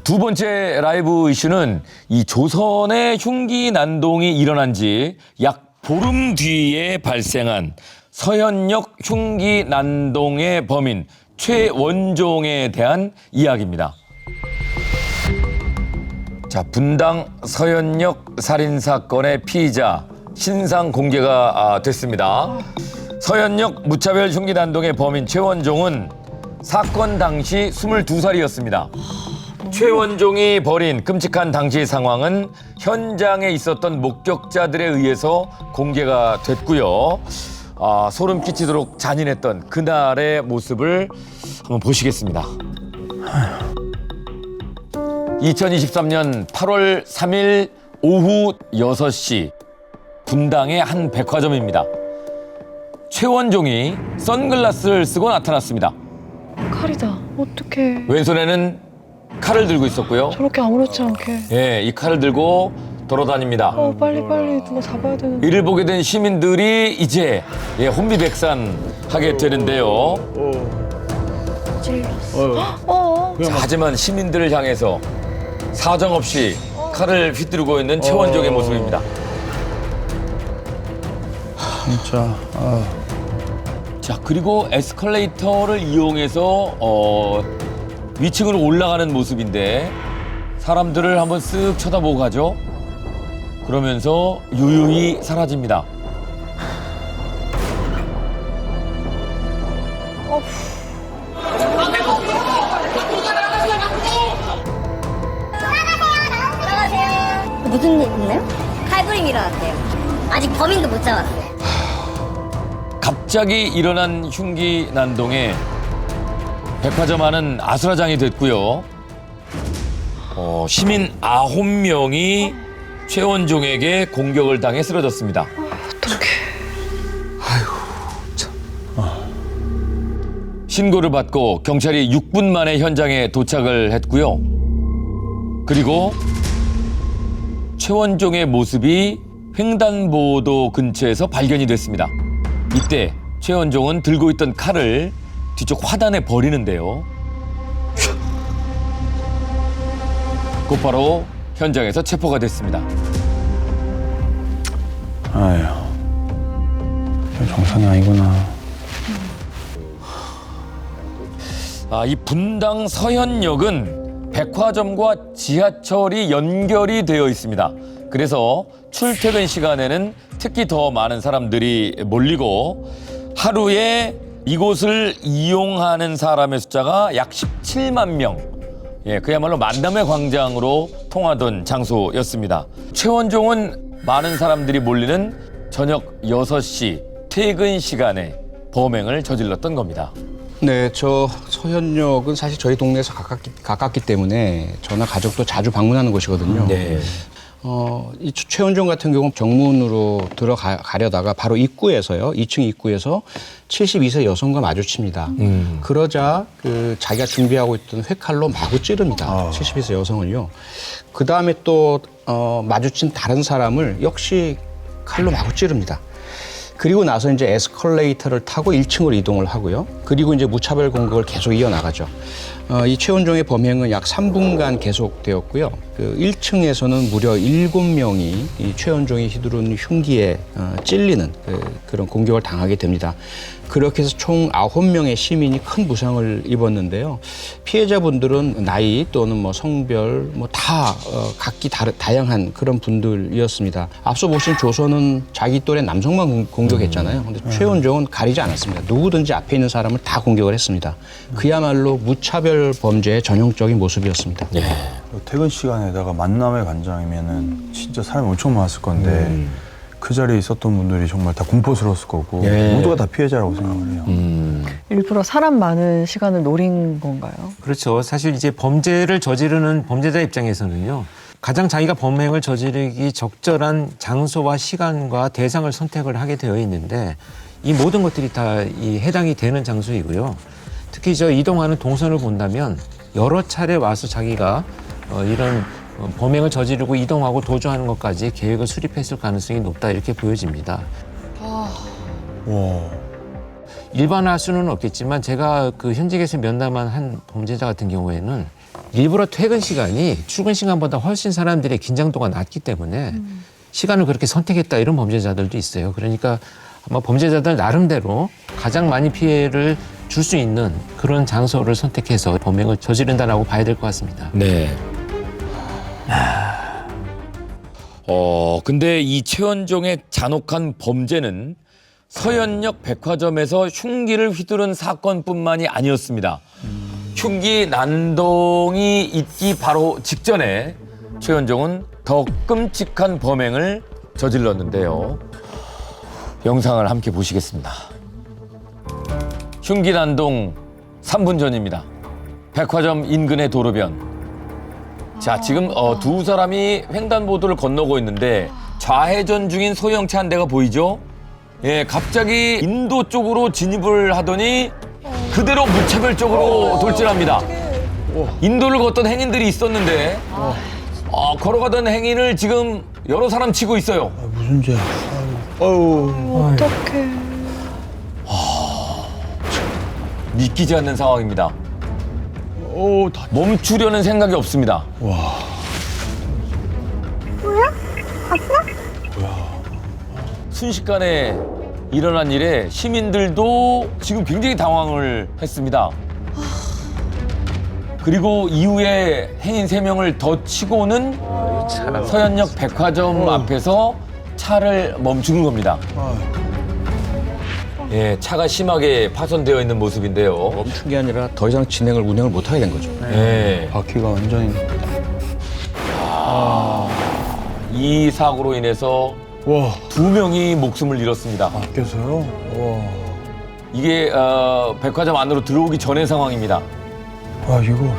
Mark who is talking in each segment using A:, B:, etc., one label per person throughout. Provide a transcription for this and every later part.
A: 두 번째 라이브 이슈는 이 조선의 흉기 난동이 일어난 지 약 보름 뒤에 발생한 서현역 흉기 난동의 범인 최원종에 대한 이야기입니다. 자, 분당 서현역 살인사건의 피의자 신상 공개가 됐습니다. 서현역 무차별 흉기 난동의 범인 최원종은 사건 당시 22살이었습니다. 최원종이 벌인 끔찍한 당시 상황은 현장에 있었던 목격자들에 의해서 공개가 됐고요. 소름 끼치도록 잔인했던 그날의 모습을 한번 보시겠습니다. 2023년 8월 3일 오후 6시 분당의 한 백화점입니다. 최원종이 선글라스를 쓰고 나타났습니다.
B: 칼이다. 어떡해.
A: 왼손에는 칼을 들고 있었고요.
B: 저렇게 아무렇지 않게.
A: 예, 이 칼을 들고 돌아다닙니다.
B: 빨리 누가 잡아야 되는데.
A: 이를 보게 된 시민들이 이제 혼비백산하게 되는데요. 자, 하지만 시민들을 향해서 사정없이 칼을 휘두르고 있는 최원종의 모습입니다.
C: 진짜.
A: 자, 그리고 에스컬레이터를 이용해서 위층으로 올라가는 모습인데 사람들을 한번 쓱 쳐다보고 가죠. 그러면서 유유히 사라집니다.
D: 무슨 일 있나요? 칼부림이 일어났대요. 아직 범인도 못 잡았어요.
A: 갑자기 일어난 흉기 난동에 백화점 안은 아수라장이 됐고요. 시민 9명이 최원종에게 공격을 당해 쓰러졌습니다.
B: 어떡해.
A: 신고를 받고 경찰이 6분 만에 현장에 도착을 했고요. 그리고 최원종의 모습이 횡단보도 근처에서 발견이 됐습니다. 이때 최원종은 들고 있던 칼을 뒤쪽 화단에 버리는데요. 곧바로 현장에서 체포가 됐습니다.
C: 아휴. 정상이 아니구나.
A: 이 분당 서현역은 백화점과 지하철이 연결이 되어 있습니다. 그래서 출퇴근 시간에는 특히 더 많은 사람들이 몰리고 하루에 이곳을 이용하는 사람의 숫자가 약 17만 명. 그야말로 만남의 광장으로 통하던 장소였습니다. 최원종은 많은 사람들이 몰리는 저녁 6시 퇴근 시간에 범행을 저질렀던 겁니다.
E: 네, 저 서현역은 사실 저희 동네에서 가깝기 때문에 저나 가족도 자주 방문하는 곳이거든요.
A: 네.
E: 이 최원종 같은 경우는 정문으로 들어가려다가 바로 입구에서요, 2층 입구에서 72세 여성과 마주칩니다. 그러자 자기가 준비하고 있던 회칼로 마구 찌릅니다. 72세 여성을요. 그 다음에 또 마주친 다른 사람을 역시 칼로 마구 찌릅니다. 그리고 나서 이제 에스컬레이터를 타고 1층으로 이동을 하고요. 그리고 이제 무차별 공격을 계속 이어나가죠. 이 최원종의 범행은 약 3분간 계속되었고요. 1층에서는 무려 7명이 이 최원종이 휘두른 흉기에 찔리는 그런 공격을 당하게 됩니다. 그렇게 해서 총 9명의 시민이 큰 부상을 입었는데요. 피해자분들은 나이 또는 뭐 성별 다 각기 다양한 그런 분들이었습니다. 앞서 보신 조선은 자기 또래 남성만 공격했잖아요. 근데 최원종은 가리지 않았습니다. 누구든지 앞에 있는 사람을 다 공격을 했습니다. 그야말로 무차별 범죄의 전형적인 모습이었습니다.
C: 퇴근 시간에다가 만남의 관장이면은 진짜 사람이 엄청 많았을 건데 그 자리에 있었던 분들이 정말 다 공포스러웠을 거고 모두가 다 피해자라고 생각을 해요.
B: 일부러 사람 많은 시간을 노린 건가요?
F: 그렇죠. 사실 이제 범죄를 저지르는 범죄자 입장에서는요. 가장 자기가 범행을 저지르기 적절한 장소와 시간과 대상을 선택을 하게 되어 있는데 이 모든 것들이 다 해당이 되는 장소이고요. 특히 이동하는 동선을 본다면 여러 차례 와서 자기가 이런 범행을 저지르고 이동하고 도주하는 것까지 계획을 수립했을 가능성이 높다 이렇게 보여집니다. 일반화할 수는 없겠지만 제가 현직에서 면담한 한 범죄자 같은 경우에는 일부러 퇴근 시간이 출근 시간보다 훨씬 사람들의 긴장도가 낮기 때문에 시간을 그렇게 선택했다 이런 범죄자들도 있어요. 그러니까 아마 범죄자들 나름대로 가장 많이 피해를 줄 수 있는 그런 장소를 선택해서 범행을 저지른다라고 봐야 될 것 같습니다.
A: 네. 근데 이 최원종의 잔혹한 범죄는 서현역 백화점에서 흉기를 휘두른 사건뿐만이 아니었습니다. 흉기 난동이 있기 바로 직전에 최원종은 더 끔찍한 범행을 저질렀는데요. 영상을 함께 보시겠습니다. 흉기 난동 3분 전입니다. 백화점 인근의 도로변. 자, 지금 두 사람이 횡단보도를 건너고 있는데 좌회전 중인 소형차 한 대가 보이죠? 예, 갑자기 인도 쪽으로 진입을 하더니 그대로 무차별적으로 돌진합니다. 인도를 걷던 행인들이 있었는데 걸어가던 행인을 지금 여러 사람 치고 있어요.
C: 무슨 죄야? 아유.
B: 어떡해.
A: 믿기지 않는 상황입니다.
C: 다.
A: 멈추려는 생각이 없습니다.
C: 와.
A: 순식간에 일어난 일에 시민들도 지금 굉장히 당황을 했습니다. 그리고 이후에 행인 3명을 더 치고는 서현역 백화점 앞에서 차를 멈추는 겁니다. 예, 차가 심하게 파손되어 있는 모습인데요.
E: 멈춘 게 아니라 더 이상 운행을 못 하게 된 거죠.
A: 예,
C: 바퀴가 완전히.
A: 이 사고로 인해서
C: 와.
A: 2명이 목숨을 잃었습니다.
C: 바뀌어서요? 와.
A: 이게 백화점 안으로 들어오기 전의 상황입니다.
C: 아, 이거. 야,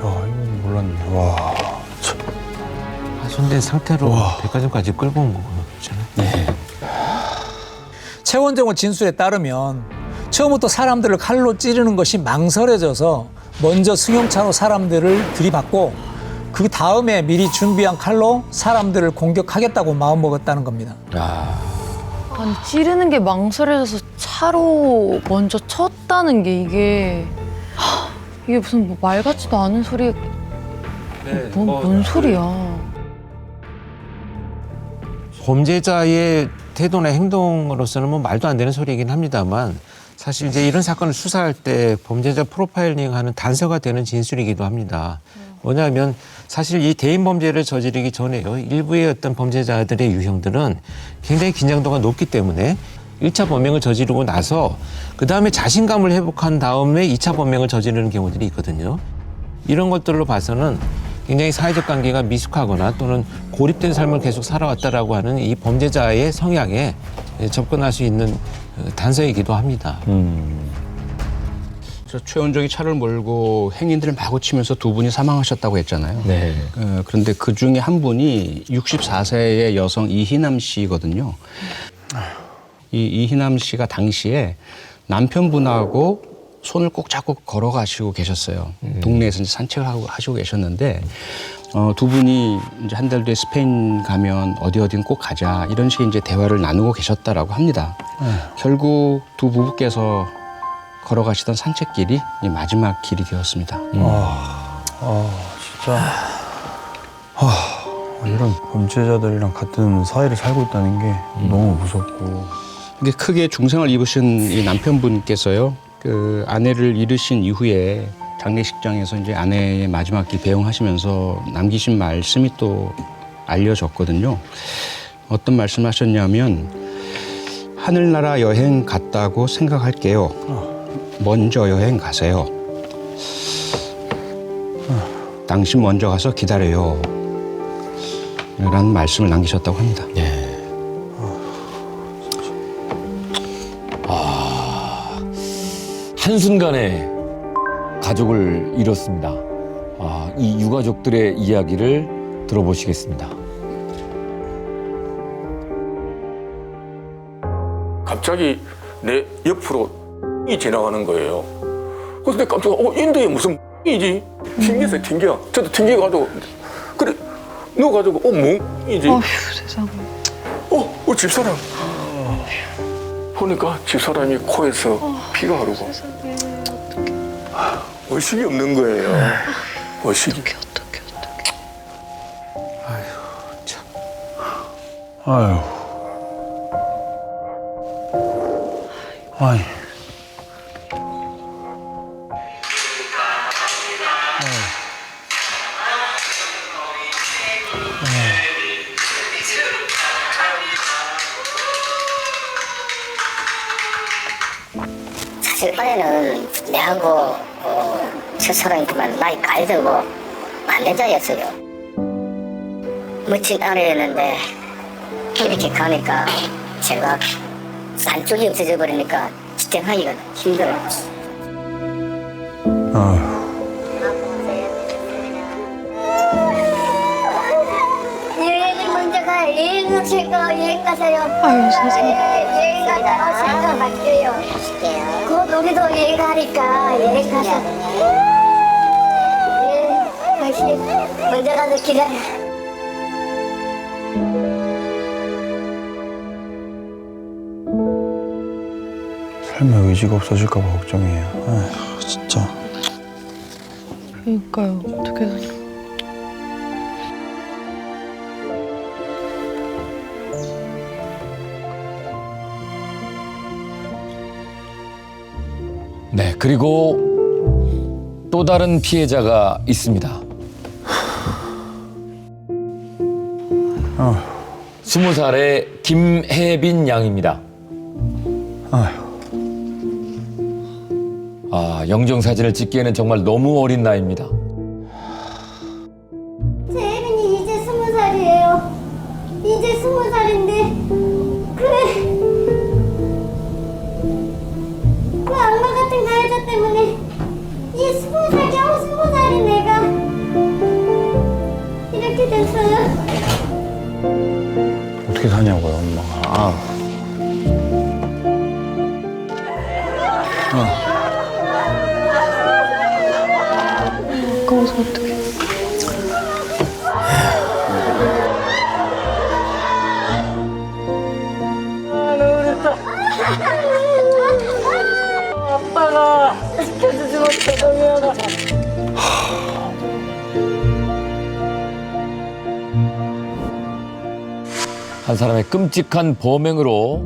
C: 이건 몰랐네. 와. 참.
F: 파손된 상태로
C: 와.
F: 백화점까지 끌고 온 거잖아요.
A: 네.
G: 최원종의 진술에 따르면 처음부터 사람들을 칼로 찌르는 것이 망설여져서 먼저 승용차로 사람들을 들이받고 그 다음에 미리 준비한 칼로 사람들을 공격하겠다고 마음먹었다는 겁니다.
B: 아니 찌르는 게 망설여져서 차로 먼저 쳤다는 게 이게 무슨 뭐 말 같지도 않은 소리. 뭔 소리야.
F: 범죄자의 태도나 행동으로서는 뭐 말도 안 되는 소리이긴 합니다만 사실 이제 이런 사건을 수사할 때 범죄자 프로파일링하는 단서가 되는 진술이기도 합니다. 뭐냐면 사실 이 대인 범죄를 저지르기 전에요. 일부의 어떤 범죄자들의 유형들은 굉장히 긴장도가 높기 때문에 1차 범행을 저지르고 나서 그다음에 자신감을 회복한 다음에 2차 범행을 저지르는 경우들이 있거든요. 이런 것들로 봐서는 굉장히 사회적 관계가 미숙하거나 또는 고립된 삶을 계속 살아왔다라고 하는 이 범죄자의 성향에 접근할 수 있는 단서이기도 합니다.
E: 최원종이 차를 몰고 행인들을 마구 치면서 2분이 사망하셨다고 했잖아요.
A: 네.
E: 그런데 그 중에 한 분이 64세의 여성 이희남 씨거든요. 이 이희남 씨가 당시에 남편분하고 손을 꼭 잡고 걸어가시고 계셨어요. 동네에서 이제 산책을 하시고 계셨는데 2분이 이제 한 달 뒤에 스페인 가면 어디든 꼭 가자 이런 식의 이제 대화를 나누고 계셨다라고 합니다. 결국 두 부부께서 걸어가시던 산책길이 이 마지막 길이 되었습니다.
C: 진짜. 이런 범죄자들이랑 같은 사회를 살고 있다는 게 너무 무섭고.
E: 근데 크게 중상을 입으신 이 남편분께서요, 그 아내를 잃으신 이후에 장례식장에서 이제 아내의 마지막 길 배웅하시면서 남기신 말씀이 또 알려졌거든요. 어떤 말씀하셨냐면 하늘나라 여행 갔다고 생각할게요. 먼저 여행 가세요. 당신 먼저 가서 기다려요. 라는 말씀을 남기셨다고 합니다.
A: 한순간에 가족을 잃었습니다. 이 유가족들의 이야기를 들어보시겠습니다.
H: 갑자기 내 옆으로 이 지나가는 거예요. 그래서 내가 깜짝 인도에 무슨 이지? 튕겼어요, 튕겨. 저도 튕겨가지고 그래 누워가지고 멍이지.
B: 어휴 세상에.
H: 집사람. 보니까 집사람이 코에서 피가 흐르고. 의식이 없는 거예요. 의식이.
B: 어떡해.
C: 아유. 아이.
D: 사실 아내는 내하고 첫사랑이지만 나이 가이드고 만내자였어요. 멋진 아내였는데 이렇게 가니까 제가 안쪽이 없어져 버리니까 지탱하기가 힘들어요.
C: 아유.
D: 여행 먼저 가요. 여행 가실 거 여행 가세요.
B: 아유, 세상에.
D: 여행 갔다가 생각 할게요. 곧 우리도 여행 가니까 여행 가서. 다시 먼저 가서 기다려.
C: 삶에 의지가 없어질까 봐 걱정이에요. 아휴, 진짜.
B: 그러니까요. 어떻게
A: 네, 그리고 또 다른 피해자가 있습니다. 20살의 김혜빈 양입니다.
C: 아휴.
A: 영정사진을 찍기에는 정말 너무 어린 나이입니다.
D: 제 혜빈이 이제 20살이에요. 이제 20살인데 그래. 그 악마 같은 가해자 때문에 이 20살 겨우 20살인 내가 이렇게 됐어요.
C: 어떻게 사냐고요, 엄마가.
B: 아까워서 어떡해.
D: 아빠가 지켜주지 못해서 미안하다.
A: 한 사람의 끔찍한 범행으로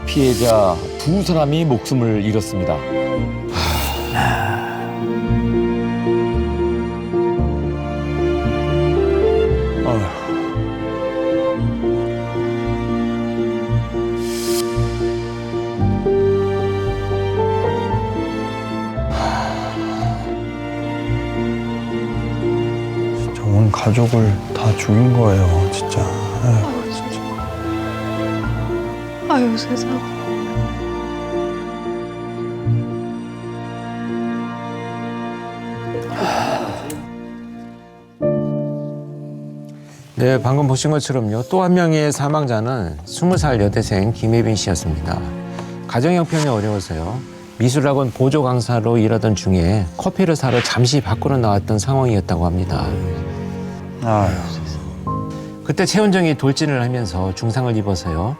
A: 피해자 두 사람이 목숨을 잃었습니다.
C: 진짜 온 가족을 다 죽인 거예요, 진짜. 아휴.
B: 아유, 세상에.
F: 네, 방금 보신 것처럼요. 또 한 명의 사망자는 20살 여대생 김혜빈 씨였습니다. 가정 형편이 어려워서요. 미술학원 보조 강사로 일하던 중에 커피를 사러 잠시 밖으로 나왔던 상황이었다고 합니다.
C: 아휴.
F: 그때 최은정이 돌진을 하면서 중상을 입어서요.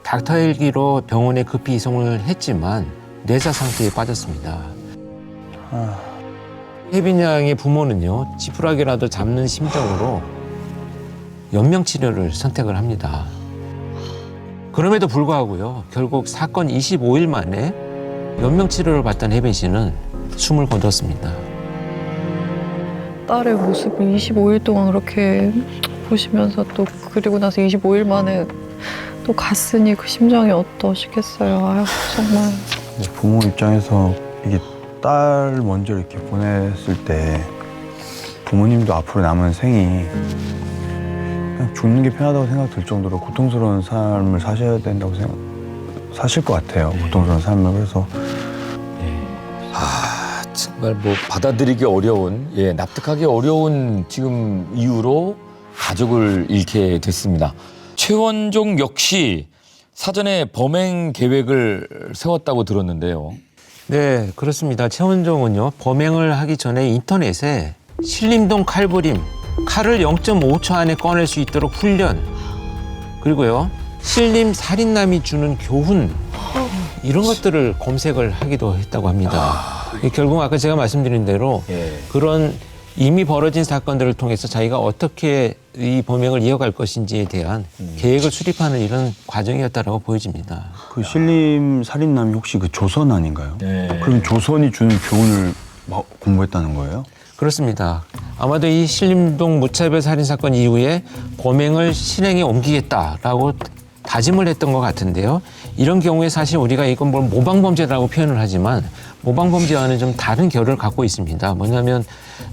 F: 닥터 헬기로 병원에 급히 이송을 했지만 뇌사 상태에 빠졌습니다. 혜빈 양의 부모는요. 지푸라기라도 잡는 심정으로 연명 치료를 선택을 합니다. 그럼에도 불구하고요. 결국 사건 25일 만에 연명 치료를 받던 혜빈 씨는 숨을 거뒀습니다.
B: 딸의 모습을 25일 동안 그렇게 보시면서 또 그리고 나서 25일 만에 또 갔으니 그 심정이 어떠시겠어요. 아유, 정말.
C: 부모 입장에서 이게 딸 먼저 이렇게 보냈을 때 부모님도 앞으로 남은 생이 그냥 죽는 게 편하다고 생각 들 정도로 고통스러운 삶을 사셔야 된다고 사실 것 같아요. 고통스러운 삶을. 그래서
A: 정말 뭐 받아들이기 어려운, 납득하기 어려운 지금 이유로 가족을 잃게 됐습니다. 최원종 역시 사전에 범행 계획을 세웠다고 들었는데요.
F: 네, 그렇습니다. 최원종은요. 범행을 하기 전에 인터넷에 신림동 칼부림, 칼을 0.5초 안에 꺼낼 수 있도록 훈련, 그리고요. 신림 살인남이 주는 교훈, 이런 것들을 검색을 하기도 했다고 합니다. 결국 아까 제가 말씀드린 대로
A: 예.
F: 그런 이미 벌어진 사건들을 통해서 자기가 어떻게 이 범행을 이어갈 것인지에 대한 계획을 수립하는 이런 과정이었다라고 보여집니다.
C: 그 신림 살인남이 혹시 그 조선 아닌가요?
A: 네.
C: 그럼 조선이 주는 교훈을 공부했다는 거예요?
F: 그렇습니다. 아마도 이 신림동 무차별 살인 사건 이후에 범행을 실행에 옮기겠다라고 다짐을 했던 것 같은데요. 이런 경우에 사실 우리가 이건 뭘 모방범죄라고 표현을 하지만 모방범죄와는 좀 다른 결을 갖고 있습니다. 뭐냐면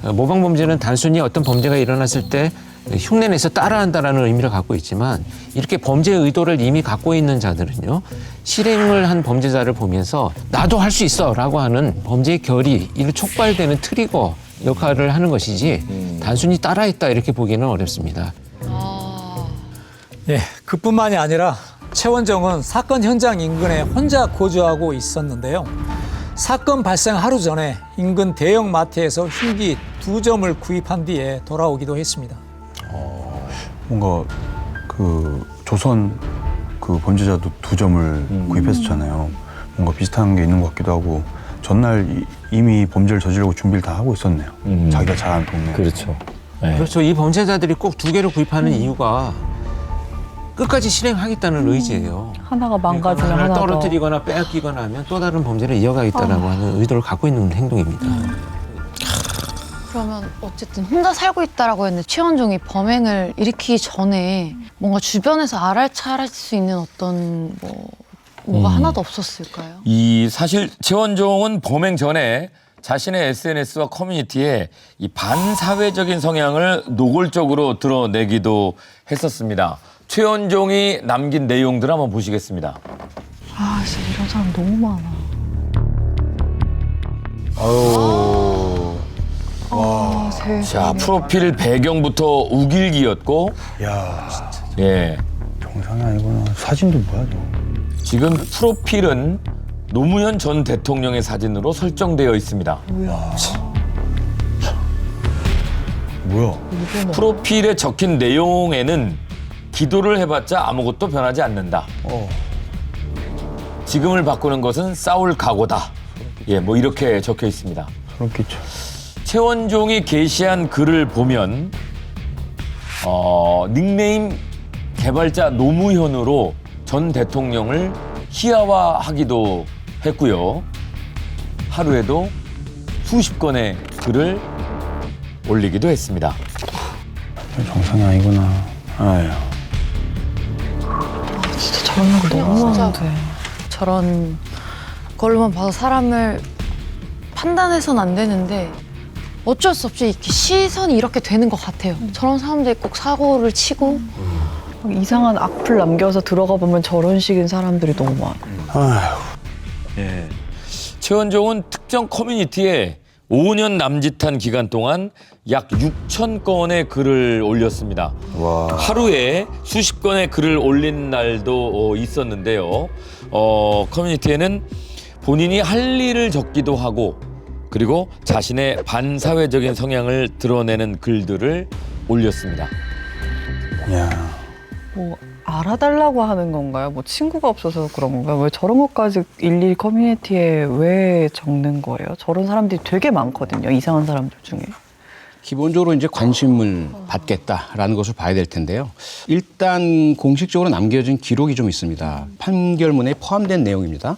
F: 모방범죄는 단순히 어떤 범죄가 일어났을 때 흉내내서 따라한다라는 의미를 갖고 있지만 이렇게 범죄 의도를 이미 갖고 있는 자들은요. 실행을 한 범죄자를 보면서 나도 할 수 있어 라고 하는 범죄의 결이 이를 촉발되는 트리거 역할을 하는 것이지 단순히 따라했다 이렇게 보기는 어렵습니다.
G: 예, 그뿐만이 아니라 최원정은 사건 현장 인근에 혼자 거주하고 있었는데요. 사건 발생 하루 전에 인근 대형 마트에서 흉기 2점을 구입한 뒤에 돌아오기도 했습니다.
C: 뭔가 그 조선 그 범죄자도 2점을 구입했었잖아요. 뭔가 비슷한 게 있는 것 같기도 하고 전날 이미 범죄를 저지르고 준비를 다 하고 있었네요. 자기가 잘하는 동네.
A: 그렇죠. 네.
F: 그렇죠. 이 범죄자들이 꼭 2개를 구입하는 이유가 끝까지 실행하겠다는 의지예요.
B: 하나가 망가지면
F: 하나를
B: 하나 더.
F: 떨어뜨리거나 빼앗기거나 하면 또 다른 범죄를 이어가겠다라고 하는 의도를 갖고 있는 행동입니다.
I: 그러면 어쨌든 혼자 살고 있다라고 했는데 최원종이 범행을 일으키기 전에 뭔가 주변에서 알아차릴 수 있는 어떤 뭐가 하나도 없었을까요?
A: 이 사실 최원종은 범행 전에 자신의 SNS와 커뮤니티에 이 반사회적인 성향을 노골적으로 드러내기도 했었습니다. 최원종이 남긴 내용들 한번 보시겠습니다.
B: 아, 진짜 이런 사람 너무 많아. 와, 세상에.
A: 자, 프로필 배경부터 우길기였고,
C: 야,
A: 예.
C: 정상이 아니구나. 사진도 뭐야, 너?
A: 지금 프로필은 노무현 전 대통령의 사진으로 설정되어 있습니다.
C: 뭐야?
A: 프로필에 적힌 내용에는 기도를 해봤자 아무것도 변하지 않는다. 지금을 바꾸는 것은 싸울 각오다. 예, 뭐 이렇게 적혀 있습니다.
C: 그렇겠죠.
A: 최원종이 게시한 글을 보면 닉네임 개발자 노무현으로 전 대통령을 희화화하기도 했고요. 하루에도 수십 건의 글을 올리기도 했습니다.
C: 정상이 아니구나. 아유.
B: 진짜 저런 거 너무 많은데.
I: 저런 걸로만 봐서 사람을 판단해서는 안 되는데 어쩔 수 없이 이렇게 시선이 이렇게 되는 것 같아요. 저런 사람들이 꼭 사고를 치고
B: 막 이상한 악플 남겨서 들어가 보면 저런 식인 사람들이 너무 많아.
C: 아유.
A: 예. 최원종은 특정 커뮤니티에 5년 남짓한 기간 동안 약 6천 건의 글을 올렸습니다.
C: 와.
A: 하루에 수십 건의 글을 올린 날도 있었는데요. 커뮤니티에는 본인이 할 일을 적기도 하고 그리고 자신의 반사회적인 성향을 드러내는 글들을 올렸습니다.
C: 야.
B: 뭐 알아달라고 하는 건가요? 뭐 친구가 없어서 그런 건가요? 왜 저런 것까지 일일이 커뮤니티에 왜 적는 거예요? 저런 사람들이 되게 많거든요. 이상한 사람들 중에.
E: 기본적으로 이제 관심을 받겠다라는 것을 봐야 될 텐데요. 일단 공식적으로 남겨진 기록이 좀 있습니다. 판결문에 포함된 내용입니다.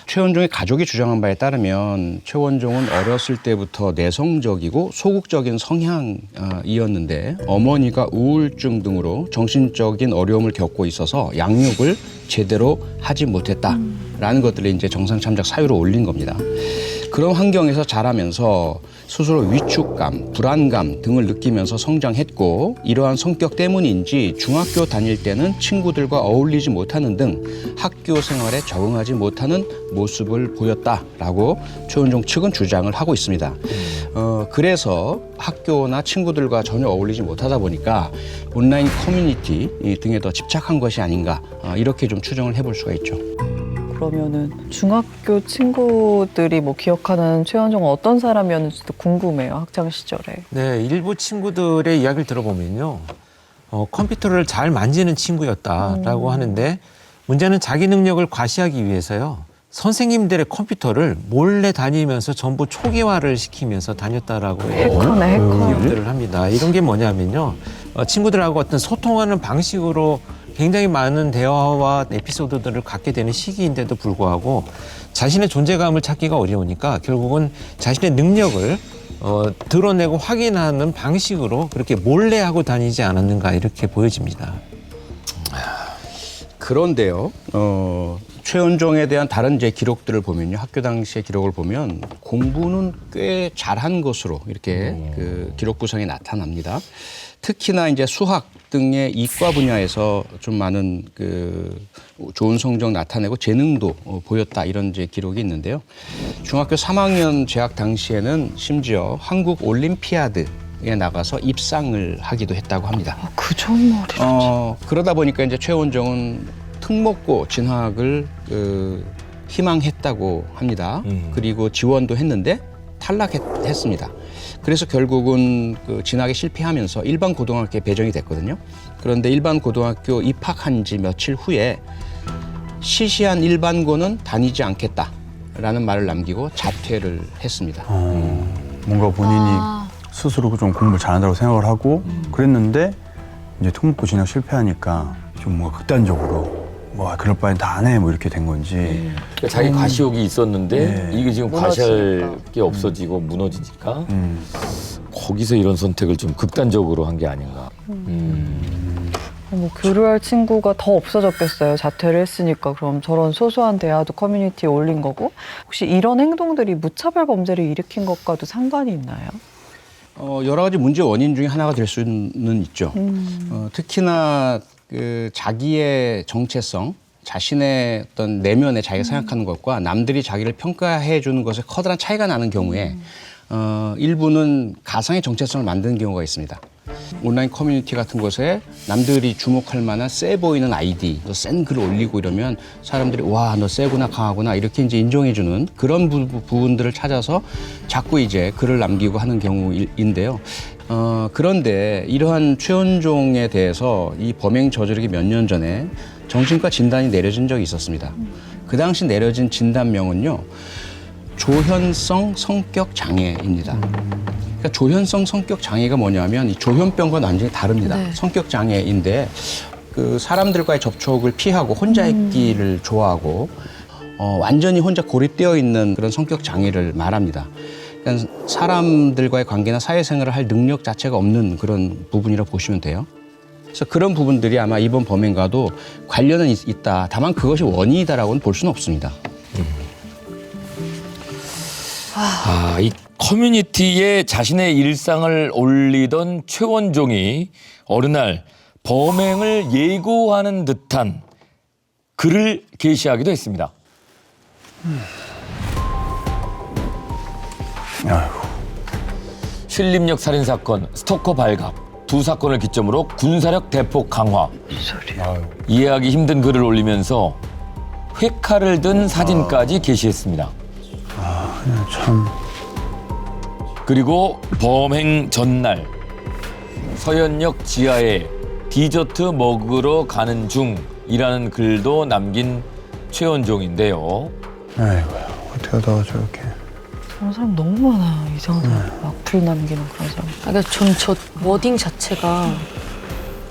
E: 최원종의 가족이 주장한 바에 따르면 최원종은 어렸을 때부터 내성적이고 소극적인 성향이었는데 어머니가 우울증 등으로 정신적인 어려움을 겪고 있어서 양육을 제대로 하지 못했다라는 것들을 이제 정상참작 사유로 올린 겁니다. 그런 환경에서 자라면서 스스로 위축감, 불안감 등을 느끼면서 성장했고 이러한 성격 때문인지 중학교 다닐 때는 친구들과 어울리지 못하는 등 학교 생활에 적응하지 못하는 모습을 보였다라고 최원종 측은 주장을 하고 있습니다. 그래서 학교나 친구들과 전혀 어울리지 못하다 보니까 온라인 커뮤니티 등에 더 집착한 것이 아닌가 이렇게 좀 추정을 해볼 수가 있죠.
B: 그러면은 중학교 친구들이 뭐 기억하는 최원종은 어떤 사람이었는지도 궁금해요. 학창 시절에.
F: 네, 일부 친구들의 이야기를 들어보면요. 컴퓨터를 잘 만지는 친구였다라고 하는데 문제는 자기 능력을 과시하기 위해서요. 선생님들의 컴퓨터를 몰래 다니면서 전부 초기화를 시키면서 다녔다라고
B: 해커네, 해커.
F: 기억들을 합니다. 이런 게 뭐냐면요. 친구들하고 어떤 소통하는 방식으로 굉장히 많은 대화와 에피소드들을 갖게 되는 시기인데도 불구하고 자신의 존재감을 찾기가 어려우니까 결국은 자신의 능력을 드러내고 확인하는 방식으로 그렇게 몰래 하고 다니지 않았는가 이렇게 보여집니다.
E: 그런데요, 최원종에 대한 다른 이제 기록들을 보면요, 학교 당시의 기록을 보면 공부는 꽤 잘한 것으로 이렇게 그 기록 구성에 나타납니다. 특히나 이제 수학 등의 이과 분야에서 좀 많은 그 좋은 성적 나타내고 재능도 보였다 이런 이제 기록이 있는데요. 중학교 3학년 재학 당시에는 심지어 한국 올림피아드에 나가서 입상을 하기도 했다고 합니다.
B: 그 좋은 말이죠.
E: 그러다 보니까 이제 최원종은 특목고 진학을 희망했다고 합니다. 그리고 지원도 했는데 탈락했습니다. 그래서 결국은 그 진학에 실패하면서 일반 고등학교에 배정이 됐거든요. 그런데 일반 고등학교 입학한 지 며칠 후에 시시한 일반고는 다니지 않겠다라는 말을 남기고 자퇴를 했습니다.
C: 뭔가 본인이 스스로 좀 공부를 잘한다고 생각을 하고 그랬는데 이제 특목고 진학 실패하니까 좀 뭔가 극단적으로 뭐 그럴 바엔 다 안 해 뭐 이렇게 된 건지.
A: 그러니까 자기 과시욕이 있었는데 이게 지금 과시할
B: 무너지니까.
A: 게 없어지고 무너지니까 거기서 이런 선택을 좀 극단적으로 한 게 아닌가.
B: 뭐 교류할 친구가 더 없어졌겠어요. 자퇴를 했으니까. 그럼 저런 소소한 대화도 커뮤니티에 올린 거고. 혹시 이런 행동들이 무차별 범죄를 일으킨 것과도 상관이 있나요?
E: 여러 가지 문제 원인 중에 하나가 될 수는 있죠. 특히나 그 자기의 정체성, 자신의 어떤 내면에 자기가 생각하는 것과 남들이 자기를 평가해 주는 것에 커다란 차이가 나는 경우에 일부는 가상의 정체성을 만드는 경우가 있습니다. 온라인 커뮤니티 같은 곳에 남들이 주목할 만한 세 보이는 아이디, 또 센 글을 올리고 이러면 사람들이 와, 너 세구나, 강하구나 이렇게 이제 인정해주는 그런 부분들을 찾아서 자꾸 이제 글을 남기고 하는 경우인데요. 그런데 이러한 최원종에 대해서 이 범행 저지르기 몇 년 전에 정신과 진단이 내려진 적이 있었습니다. 그 당시 내려진 진단명은요, 조현성 성격 장애입니다. 그러니까 조현성 성격 장애가 뭐냐면 이 조현병과 완전히 다릅니다.
I: 네.
E: 성격 장애인데 그 사람들과의 접촉을 피하고 혼자 있기를 좋아하고 완전히 혼자 고립되어 있는 그런 성격 장애를 말합니다. 그러니까 사람들과의 관계나 사회생활을 할 능력 자체가 없는 그런 부분이라고 보시면 돼요. 그래서 그런 부분들이 아마 이번 범행과도 관련은 있다. 다만 그것이 원인이다라고는 볼 수는 없습니다.
A: 이 커뮤니티에 자신의 일상을 올리던 최원종이 어느 날 범행을 예고하는 듯한 글을 게시하기도 했습니다.
C: 아이고.
A: 신림역 살인사건, 스토커 발각 두 사건을 기점으로 군사력 대폭 강화. 이해하기 힘든 글을 올리면서 회칼을 든 사진까지 게시했습니다.
C: 그냥 참.
A: 그리고 범행 전날 서현역 지하에 디저트 먹으러 가는 중이라는 글도 남긴 최원종인데요.
C: 아이고야, 어떻게 하다가 저렇게.
B: 그런 사람 너무 많아요. 이상한 사람. 막 불 남기는 그런 사람.
I: 그러니까 전 저 워딩 자체가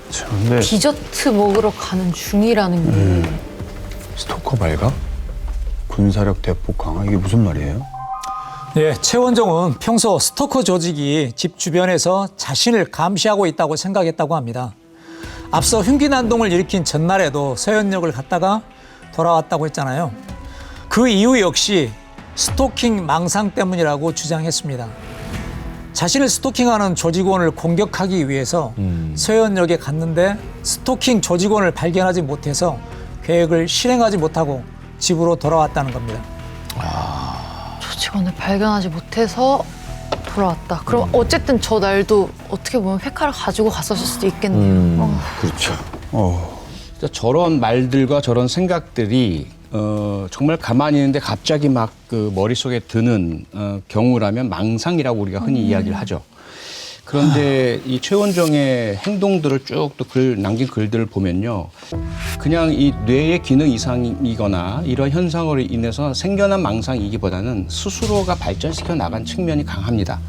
C: 참, 근데
I: 디저트 먹으러 가는 중이라는 게
C: 스토커 발각? 군사력 대폭 강화? 이게 무슨 말이에요?
G: 예, 최원종은 평소 스토커 조직이 집 주변에서 자신을 감시하고 있다고 생각했다고 합니다. 앞서 흉기난동을 일으킨 전날에도 서현역을 갔다가 돌아왔다고 했잖아요. 그 이유 역시 스토킹 망상 때문이라고 주장했습니다. 자신을 스토킹하는 조직원을 공격하기 위해서 서현역에 갔는데 스토킹 조직원을 발견하지 못해서 계획을 실행하지 못하고 집으로 돌아왔다는 겁니다.
I: 조직원을 발견하지 못해서 돌아왔다. 그럼 어쨌든 저 날도 어떻게 보면 회칼을 가지고 갔었을 수도 있겠네요.
A: 그렇죠.
E: 저런 말들과 저런 생각들이 정말 가만히 있는데 갑자기 막 그 머릿속에 드는 경우라면 망상이라고 우리가 흔히 이야기를 하죠. 그런데 이 최원종의 행동들을 쭉 또 남긴 글들을 보면요. 그냥 이 뇌의 기능 이상이거나 이런 현상으로 인해서 생겨난 망상이기보다는 스스로가 발전시켜 나간 측면이 강합니다.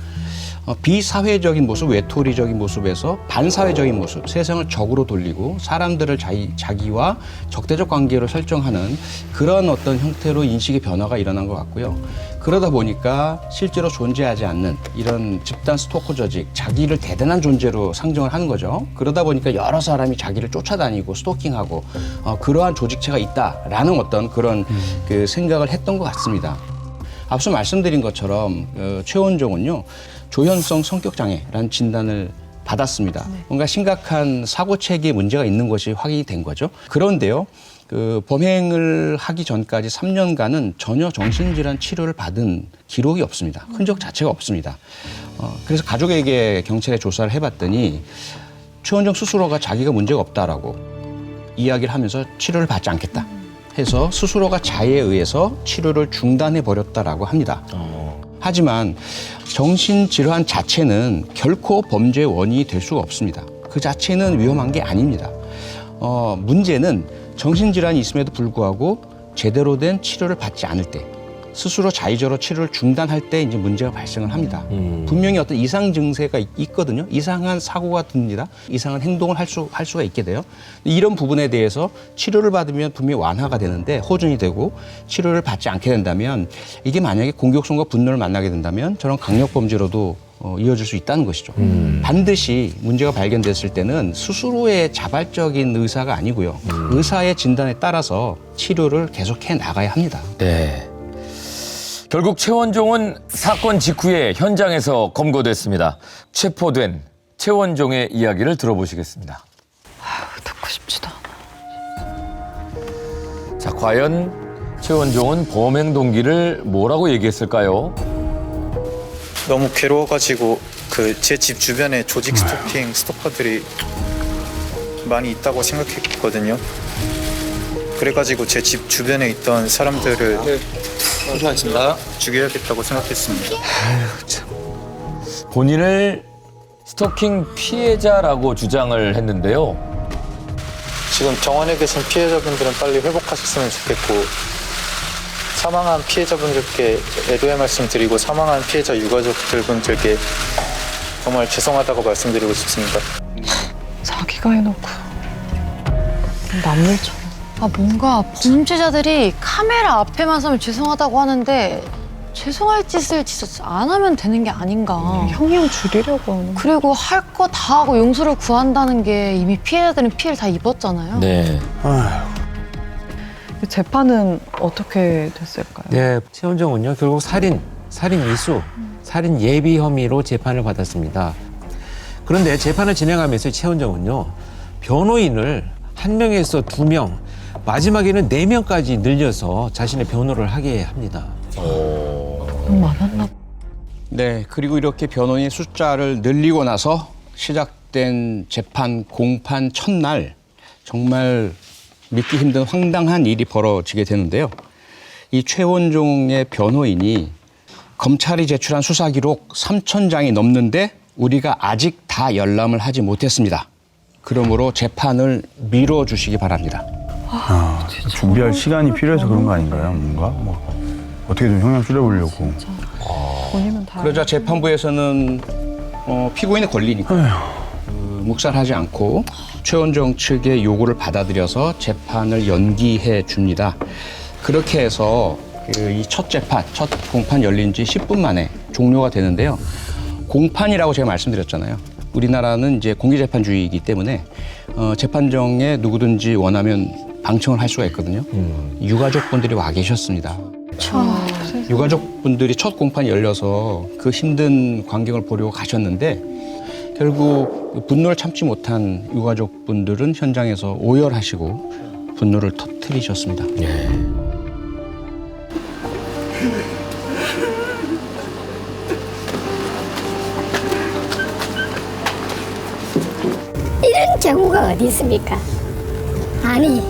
E: 비사회적인 모습, 외톨이적인 모습에서 반사회적인 모습, 세상을 적으로 돌리고 사람들을 자기와 적대적 관계로 설정하는 그런 어떤 형태로 인식의 변화가 일어난 것 같고요. 그러다 보니까 실제로 존재하지 않는 이런 집단 스토커 조직, 자기를 대단한 존재로 상정을 하는 거죠. 그러다 보니까 여러 사람이 자기를 쫓아다니고 스토킹하고 그러한 조직체가 있다라는 어떤 그런 그 생각을 했던 것 같습니다. 앞서 말씀드린 것처럼 최원종은요. 조현성 성격장애라는 진단을 받았습니다. 뭔가 심각한 사고체계에 문제가 있는 것이 확인이 된 거죠. 그런데요. 그 범행을 하기 전까지 3년간은 전혀 정신질환 치료를 받은 기록이 없습니다. 흔적 자체가 없습니다. 그래서 가족에게 경찰에 조사를 해봤더니 최원종 스스로가 자기가 문제가 없다라고 이야기를 하면서 치료를 받지 않겠다 해서 스스로가 자해에 의해서 치료를 중단해 버렸다라고 합니다. 하지만 정신질환 자체는 결코 범죄의 원인이 될 수가 없습니다. 그 자체는 위험한 게 아닙니다. 문제는 정신질환이 있음에도 불구하고 제대로 된 치료를 받지 않을 때, 스스로 자의적으로 치료를 중단할 때 이제 문제가 발생을 합니다. 분명히 어떤 이상 증세가 있거든요. 이상한 사고가 듭니다. 이상한 행동을 할 수가 있게 돼요. 이런 부분에 대해서 치료를 받으면 분명히 완화가 되는데 호전이 되고 치료를 받지 않게 된다면 이게 만약에 공격성과 분노를 만나게 된다면 저런 강력범죄로도 이어질 수 있다는 것이죠. 반드시 문제가 발견됐을 때는 스스로의 자발적인 의사가 아니고요. 의사의 진단에 따라서 치료를 계속해 나가야 합니다.
A: 네. 결국 최원종은 사건 직후에 현장에서 검거됐습니다. 체포된 최원종의 이야기를 들어보시겠습니다.
B: 듣고 싶지도 않아.
A: 자, 과연 최원종은 범행 동기를 뭐라고 얘기했을까요?
J: 너무 괴로워가지고 그 제 집 주변에 조직 스토킹 스토커들이 많이 있다고 생각했거든요. 그래가지고 제 집 주변에 있던 사람들을 죽여야겠다고 생각했습니다.
A: 본인을 스토킹 피해자라고 주장을 했는데요.
J: 지금 병원에 계신 피해자분들은 빨리 회복하셨으면 좋겠고 사망한 피해자분들께 애도의 말씀 드리고 사망한 피해자 유가족들분들께 정말 죄송하다고 말씀드리고 싶습니다.
B: 자기가 해놓고 남일처럼.
I: 뭔가 범죄자들이 카메라 앞에만 서면 죄송하다고 하는데 죄송할 짓을 진짜 안 하면 되는 게 아닌가.
B: 형량 줄이려고 하는.
I: 그리고 할 거 다 하고 용서를 구한다는 게 이미 피해자들은 피해를 다 입었잖아요.
A: 네.
B: 재판은 어떻게 됐을까요?
F: 네, 최원종은요 결국 살인 미수, 살인 예비 혐의로 재판을 받았습니다. 그런데 재판을 진행하면서 최원종은요 변호인을 1명에서 2명, 마지막에는 4명까지 늘려서 자신의 변호를 하게 합니다.
B: 너무 많았나 봐.
E: 네, 그리고 이렇게 변호인의 숫자를 늘리고 나서 시작된 재판 공판 첫날 정말 믿기 힘든 황당한 일이 벌어지게 되는데요. 이 최원종의 변호인이 검찰이 제출한 수사 기록 3,000장이 넘는데 우리가 아직 다 열람을 하지 못했습니다. 그러므로 재판을 미뤄주시기 바랍니다.
C: 준비할 시간이 필요해서 그런 거 아닌가요? 뭔가 어떻게든 형량 줄여보려고.
B: 본인은 다.
E: 그러자 재판부에서는 피고인의 권리니까 묵살하지 않고 최원종 측의 요구를 받아들여서 재판을 연기해 줍니다. 그렇게 해서 이 첫 재판, 첫 공판 열린 지 10분 만에 종료가 되는데요. 공판이라고 제가 말씀드렸잖아요. 우리나라는 이제 공개재판주의이기 때문에 재판정에 누구든지 원하면 방청을 할 수가 있거든요. 유가족분들이 와 계셨습니다. 유가족분들이 첫 공판이 열려서 그 힘든 광경을 보려고 가셨는데 결국 분노를 참지 못한 유가족분들은 현장에서 오열하시고 분노를 터뜨리셨습니다.
A: 네.
D: 이런 경우가 어디 있습니까? 아니,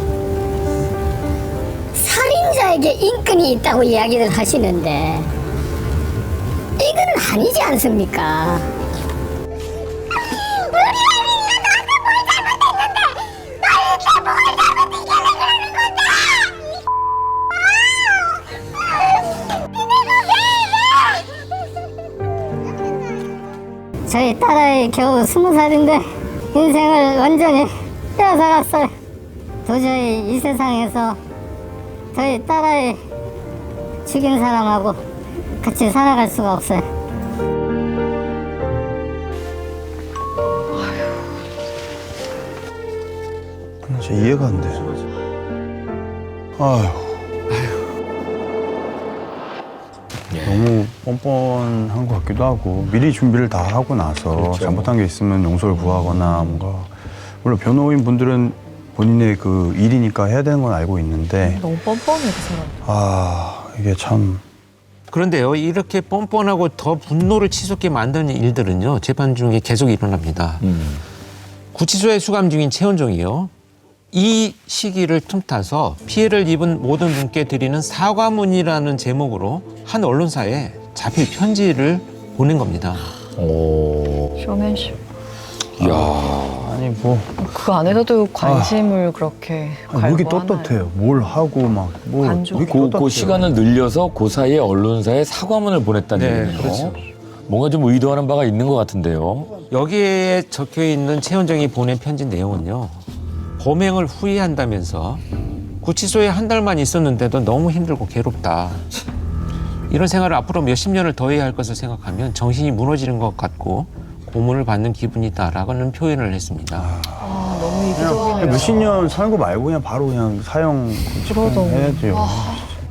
D: 살인자에게 인권이 있다고 이야기를 하시는데 이건 아니지 않습니까? 나이 겨우 20살인데 인생을 완전히 빼앗아갔어요. 도저히 이 세상에서 저희 딸아이 죽인 사람하고 같이 살아갈 수가 없어요.
C: 나 진짜 이해가 안 돼. 아휴. 너무 뻔뻔한 것 같기도 하고 미리 준비를 다 하고 나서 잘못한 게 있으면 용서를 구하거나 뭔가 물론 변호인 분들은 본인의 그 일이니까 해야 되는 건 알고 있는데
B: 너무 뻔뻔해 그 사람.
C: 아 이게 참
F: 그런데요, 이렇게 뻔뻔하고 더 분노를 치솟게 만드는 일들은요, 재판 중에 계속 일어납니다. 구치소에 수감 중인 최원종이요. 이 시기를 틈타서 피해를 입은 모든 분께 드리는 사과문이라는 제목으로 한 언론사에 자필 편지를 보낸 겁니다.
B: 쇼맨십.
C: 아니 뭐
B: 그 안에서도 관심을 그렇게
C: 뭐 이렇게
B: 갈구하나요?
C: 떳떳해요. 뭘 하고 막뭐
B: 관종.
A: 그 시간을 늘려서 그 사이에 언론사에 사과문을 보냈다는
F: 네,
A: 얘기네요.
F: 그렇죠.
A: 뭔가 좀 의도하는 바가 있는 것 같은데요.
F: 여기에 적혀 있는 최원정이 보낸 편지 내용은요, 범행을 후회한다면서 구치소에 한 달만 있었는데도 너무 힘들고 괴롭다. 이런 생활을 앞으로 몇십 년을 더 해야 할 것을 생각하면 정신이 무너지는 것 같고 고문을 받는 기분이다라고는 표현을 했습니다.
B: 너무 이기적이네요.
C: 몇십 년 사는 거 말고 그냥 바로 그냥 사형
B: 그러죠.
C: 해야죠.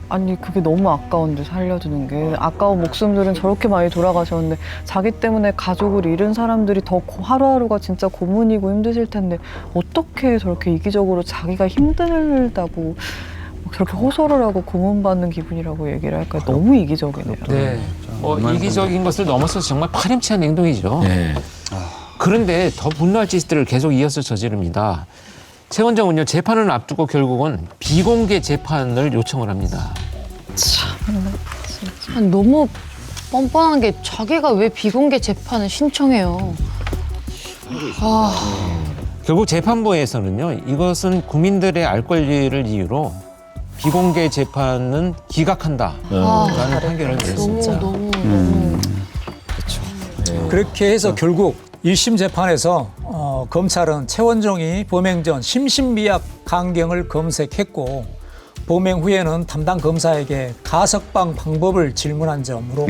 B: 아니 그게 너무 아까운데 살려두는 게 아까운 목숨들은 저렇게 많이 돌아가셨는데 자기 때문에 가족을 잃은 사람들이 더 하루하루가 진짜 고문이고 힘드실 텐데 어떻게 저렇게 이기적으로 자기가 힘들다고 저렇게 호소를 하고 고문받는 기분이라고 얘기를 할까 너무 이기적이네요.
F: 네. 이기적인 것을 넘어서 정말 파렴치한 행동이죠.
A: 네.
F: 그런데 더 분노할 짓들을 계속 이어서 저지릅니다. 최원정은요, 재판을 앞두고 결국은 비공개 재판을 요청을 합니다.
I: 너무 뻔뻔한 게 자기가 왜 비공개 재판을 신청해요.
F: 결국 재판부에서는요, 이것은 국민들의 알 권리를 이유로 비공개 재판은 기각한다라는 판결을 내렸습니다.
I: 너무
G: 그렇게 해서 결국 1심 재판에서 검찰은 최원종이 범행 전 심신미약 강경을 검색했고 범행 후에는 담당 검사에게 가석방 방법을 질문한 점으로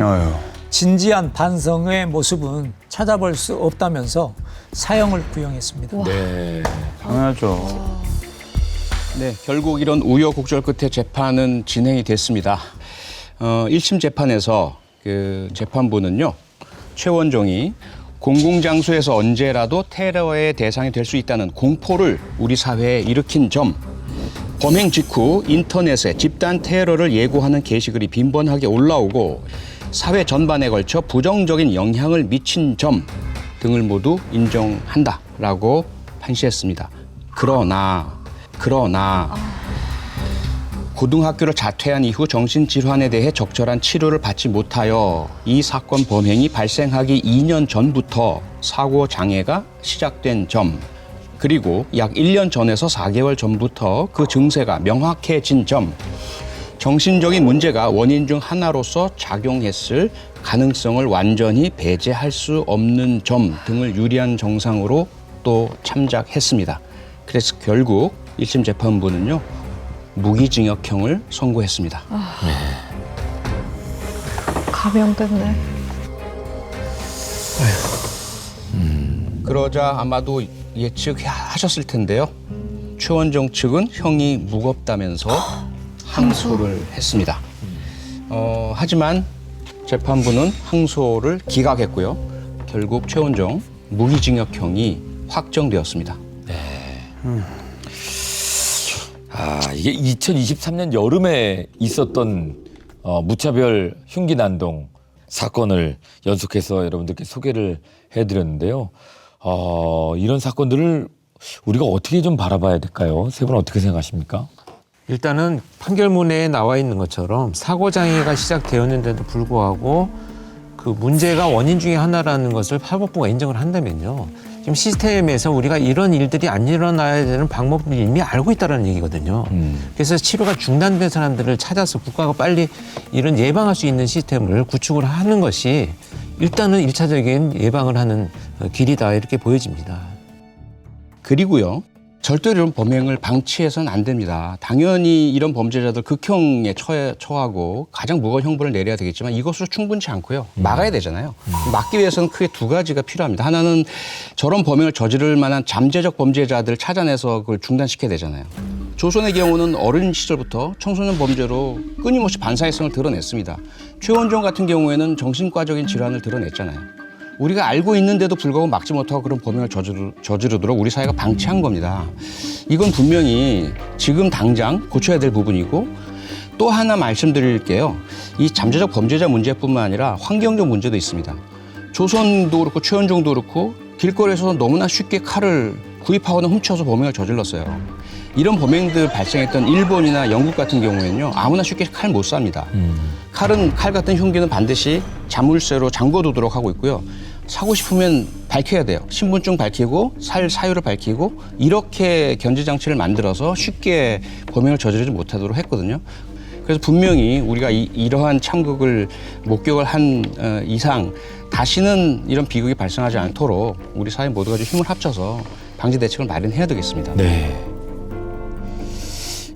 G: 진지한 반성의 모습은 찾아볼 수 없다면서 사형을 구형했습니다.
A: 네.
C: 당연하죠.
E: 네, 결국 이런 우여곡절 끝에 재판은 진행이 됐습니다. 1심 재판에서 그 재판부는요, 최원종이 공공장소에서 언제라도 테러의 대상이 될 수 있다는 공포를 우리 사회에 일으킨 점, 범행 직후 인터넷에 집단 테러를 예고하는 게시글이 빈번하게 올라오고 사회 전반에 걸쳐 부정적인 영향을 미친 점 등을 모두 인정한다라고 판시했습니다. 그러나 고등학교를 자퇴한 이후 정신질환에 대해 적절한 치료를 받지 못하여 이 사건 범행이 발생하기 2년 전부터 사고 장애가 시작된 점, 그리고 약 1년 전에서 4개월 전부터 그 증세가 명확해진 점, 정신적인 문제가 원인 중 하나로서 작용했을 가능성을 완전히 배제할 수 없는 점 등을 유리한 정상으로 또 참작했습니다. 그래서 결국 1심 재판부는요, 무기징역형을 선고했습니다.
B: 감형됐네.
E: 그러자 아마도 예측하셨을 텐데요. 최원정 측은 형이 무겁다면서 항소를 했습니다. 하지만 재판부는 항소를 기각했고요. 결국 최원정 무기징역형이 확정되었습니다.
A: 이게 2023년 여름에 있었던 무차별 흉기 난동 사건을 연속해서 여러분들께 소개를 해드렸는데요. 이런 사건들을 우리가 어떻게 좀 바라봐야 될까요? 세 분은 어떻게 생각하십니까?
F: 일단은 판결문에 나와 있는 것처럼 사고 장애가 시작되었는데도 불구하고 그 문제가 원인 중에 하나라는 것을 사법부가 인정을 한다면요, 지금 시스템에서 우리가 이런 일들이 안 일어나야 되는 방법을 이미 알고 있다는 얘기거든요. 그래서 치료가 중단된 사람들을 찾아서 국가가 빨리 이런 예방할 수 있는 시스템을 구축을 하는 것이 일단은 일차적인 예방을 하는 길이다 이렇게 보여집니다.
E: 그리고요. 절대로 이런 범행을 방치해서는 안 됩니다. 당연히 이런 범죄자들 극형에 처하고 가장 무거운 형벌을 내려야 되겠지만 이것으로 충분치 않고요. 막아야 되잖아요. 막기 위해서는 크게 두 가지가 필요합니다. 하나는 저런 범행을 저지를 만한 잠재적 범죄자들을 찾아내서 그걸 중단시켜야 되잖아요. 조선의 경우는 어린 시절부터 청소년 범죄로 끊임없이 반사회성을 드러냈습니다. 최원종 같은 경우에는 정신과적인 질환을 드러냈잖아요. 우리가 알고 있는데도 불구하고 막지 못하고 그런 범행을 저지르도록 우리 사회가 방치한 겁니다. 이건 분명히 지금 당장 고쳐야 될 부분이고 또 하나 말씀드릴게요. 이 잠재적 범죄자 문제뿐만 아니라 환경적 문제도 있습니다. 조선도 그렇고 최원종도 그렇고 길거리에서 너무나 쉽게 칼을 구입하거나 훔쳐서 범행을 저질렀어요. 이런 범행들 발생했던 일본이나 영국 같은 경우에는요. 아무나 쉽게 칼 못 삽니다. 칼 같은 흉기는 반드시 자물쇠로 잠궈두도록 하고 있고요. 사고 싶으면 밝혀야 돼요. 신분증 밝히고 사유를 밝히고 이렇게 견제장치를 만들어서 쉽게 범행을 저지르지 못하도록 했거든요. 그래서 분명히 우리가 이러한 참극을 목격을 한 이상 다시는 이런 비극이 발생하지 않도록 우리 사회 모두가 좀 힘을 합쳐서 방지 대책을 마련해야 되겠습니다.
A: 네.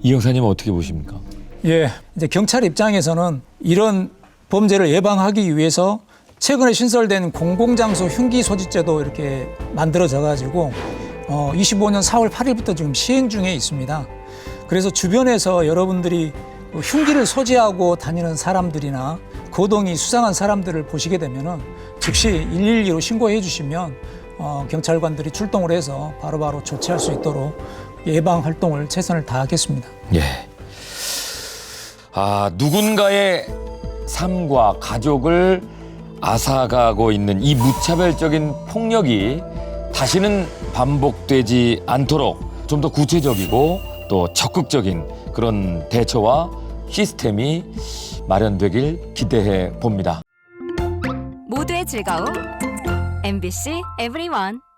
A: 이 형사님은 어떻게 보십니까?
G: 예, 이제 경찰 입장에서는 이런 범죄를 예방하기 위해서 최근에 신설된 공공장소 흉기 소지죄도 이렇게 만들어져 가지고 25년 4월 8일부터 지금 시행 중에 있습니다. 그래서 주변에서 여러분들이 흉기를 소지하고 다니는 사람들이나 거동이 수상한 사람들을 보시게 되면은 즉시 112로 신고해 주시면 경찰관들이 출동을 해서 바로바로 조치할 수 있도록 예방 활동을 최선을 다하겠습니다.
A: 예. 누군가의 삶과 가족을 앗아가고 있는 이 무차별적인 폭력이 다시는 반복되지 않도록 좀 더 구체적이고 또 적극적인 그런 대처와 시스템이 마련되길 기대해 봅니다.
K: 모두의 즐거움 MBC EVERYONE.